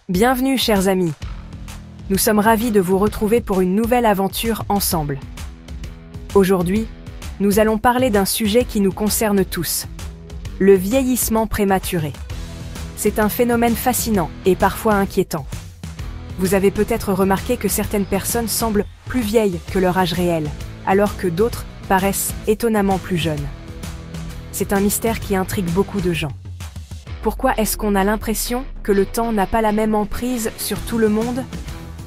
Bienvenue chers amis. Nous sommes ravis de vous retrouver pour une nouvelle aventure ensemble. Aujourd'hui, nous allons parler d'un sujet qui nous concerne tous. Le vieillissement prématuré. C'est un phénomène fascinant et parfois inquiétant. Vous avez peut-être remarqué que certaines personnes semblent plus vieilles que leur âge réel, alors que d'autres paraissent étonnamment plus jeunes. C'est un mystère qui intrigue beaucoup de gens. Pourquoi est-ce qu'on a l'impression que le temps n'a pas la même emprise sur tout le monde ?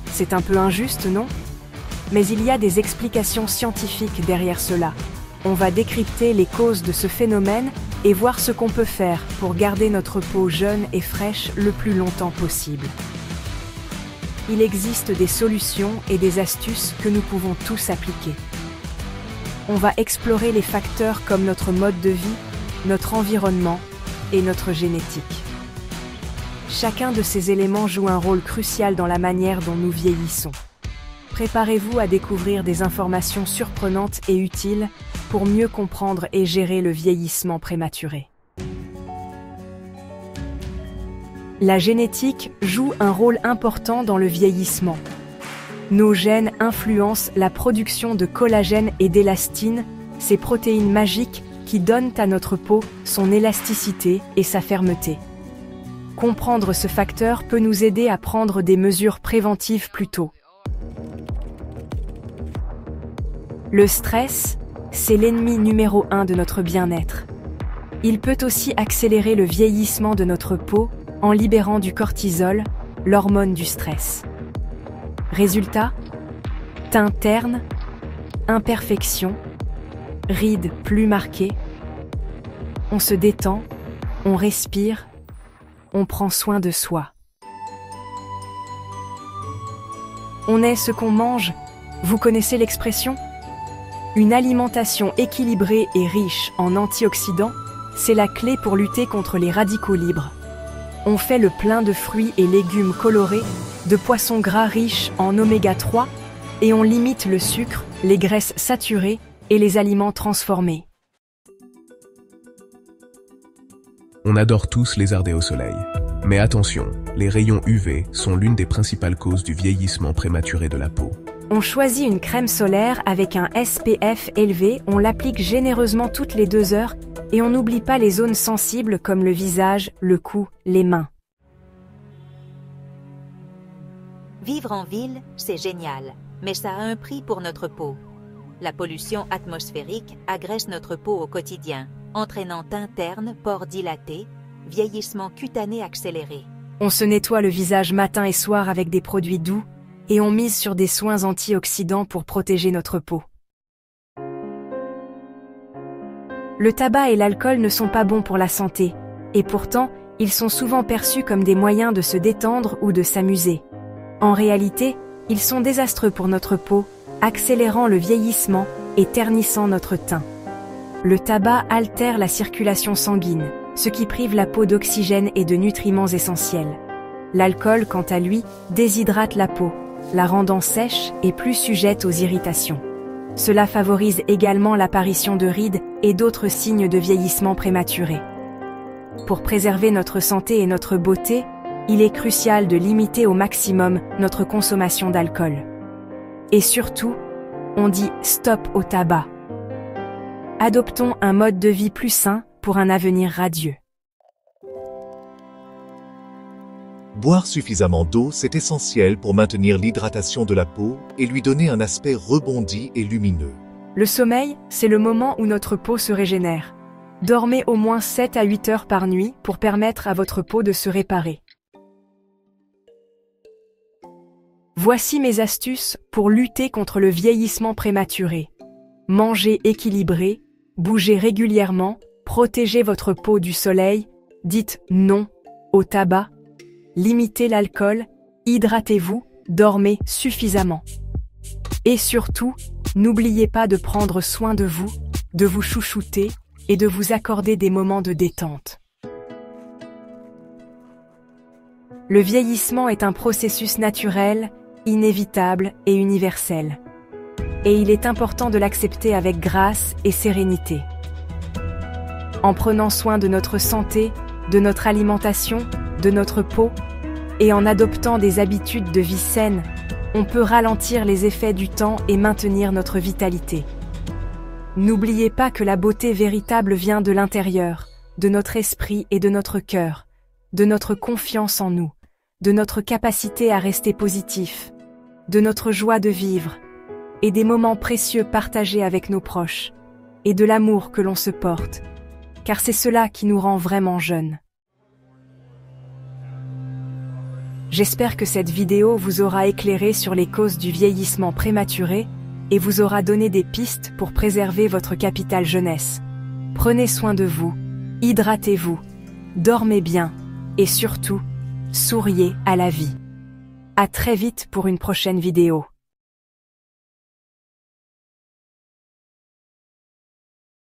C'est un peu injuste, non ? Mais il y a des explications scientifiques derrière cela. On va décrypter les causes de ce phénomène et voir ce qu'on peut faire pour garder notre peau jeune et fraîche le plus longtemps possible. Il existe des solutions et des astuces que nous pouvons tous appliquer. On va explorer les facteurs comme notre mode de vie, notre environnement et notre génétique. Chacun de ces éléments joue un rôle crucial dans la manière dont nous vieillissons. Préparez-vous à découvrir des informations surprenantes et utiles pour mieux comprendre et gérer le vieillissement prématuré. La génétique joue un rôle important dans le vieillissement. Nos gènes influencent la production de collagène et d'élastine, ces protéines magiques qui donnent à notre peau son élasticité et sa fermeté. Comprendre ce facteur peut nous aider à prendre des mesures préventives plus tôt. Le stress, c'est l'ennemi numéro 1 de notre bien-être. Il peut aussi accélérer le vieillissement de notre peau en libérant du cortisol, l'hormone du stress. Résultat, teint terne, imperfections, rides plus marquées. On se détend, on respire, on prend soin de soi. On est ce qu'on mange, vous connaissez l'expression ? Une alimentation équilibrée et riche en antioxydants, c'est la clé pour lutter contre les radicaux libres. On fait le plein de fruits et légumes colorés, de poissons gras riches en oméga 3, et on limite le sucre, les graisses saturées et les aliments transformés. On adore tous lézarder au soleil. Mais attention, les rayons UV sont l'une des principales causes du vieillissement prématuré de la peau. On choisit une crème solaire avec un SPF élevé, on l'applique généreusement toutes les 2 heures et on n'oublie pas les zones sensibles comme le visage, le cou, les mains. Vivre en ville, c'est génial, mais ça a un prix pour notre peau. La pollution atmosphérique agresse notre peau au quotidien, entraînant teint terne, pores dilatés, vieillissement cutané accéléré. On se nettoie le visage matin et soir avec des produits doux et on mise sur des soins antioxydants pour protéger notre peau. Le tabac et l'alcool ne sont pas bons pour la santé, et pourtant, ils sont souvent perçus comme des moyens de se détendre ou de s'amuser. En réalité, ils sont désastreux pour notre peau, accélérant le vieillissement et ternissant notre teint. Le tabac altère la circulation sanguine, ce qui prive la peau d'oxygène et de nutriments essentiels. L'alcool, quant à lui, déshydrate la peau, la rendant sèche et plus sujette aux irritations. Cela favorise également l'apparition de rides et d'autres signes de vieillissement prématuré. Pour préserver notre santé et notre beauté, il est crucial de limiter au maximum notre consommation d'alcool. Et surtout, on dit stop au tabac. Adoptons un mode de vie plus sain pour un avenir radieux. Boire suffisamment d'eau, c'est essentiel pour maintenir l'hydratation de la peau et lui donner un aspect rebondi et lumineux. Le sommeil, c'est le moment où notre peau se régénère. Dormez au moins 7 à 8 heures par nuit pour permettre à votre peau de se réparer. Voici mes astuces pour lutter contre le vieillissement prématuré. Mangez équilibré, bougez régulièrement, protégez votre peau du soleil, dites non au tabac, limitez l'alcool, hydratez-vous, dormez suffisamment. Et surtout, n'oubliez pas de prendre soin de vous chouchouter et de vous accorder des moments de détente. Le vieillissement est un processus naturel, inévitable et universel. Et il est important de l'accepter avec grâce et sérénité. En prenant soin de notre santé, de notre alimentation, de notre peau, Et en adoptant des habitudes de vie saines, on peut ralentir les effets du temps et maintenir notre vitalité. N'oubliez pas que la beauté véritable vient de l'intérieur, de notre esprit et de notre cœur, de notre confiance en nous, de notre capacité à rester positif, de notre joie de vivre, et des moments précieux partagés avec nos proches, et de l'amour que l'on se porte, car c'est cela qui nous rend vraiment jeunes. J'espère que cette vidéo vous aura éclairé sur les causes du vieillissement prématuré et vous aura donné des pistes pour préserver votre capital jeunesse. Prenez soin de vous, hydratez-vous, dormez bien et surtout, souriez à la vie. À très vite pour une prochaine vidéo.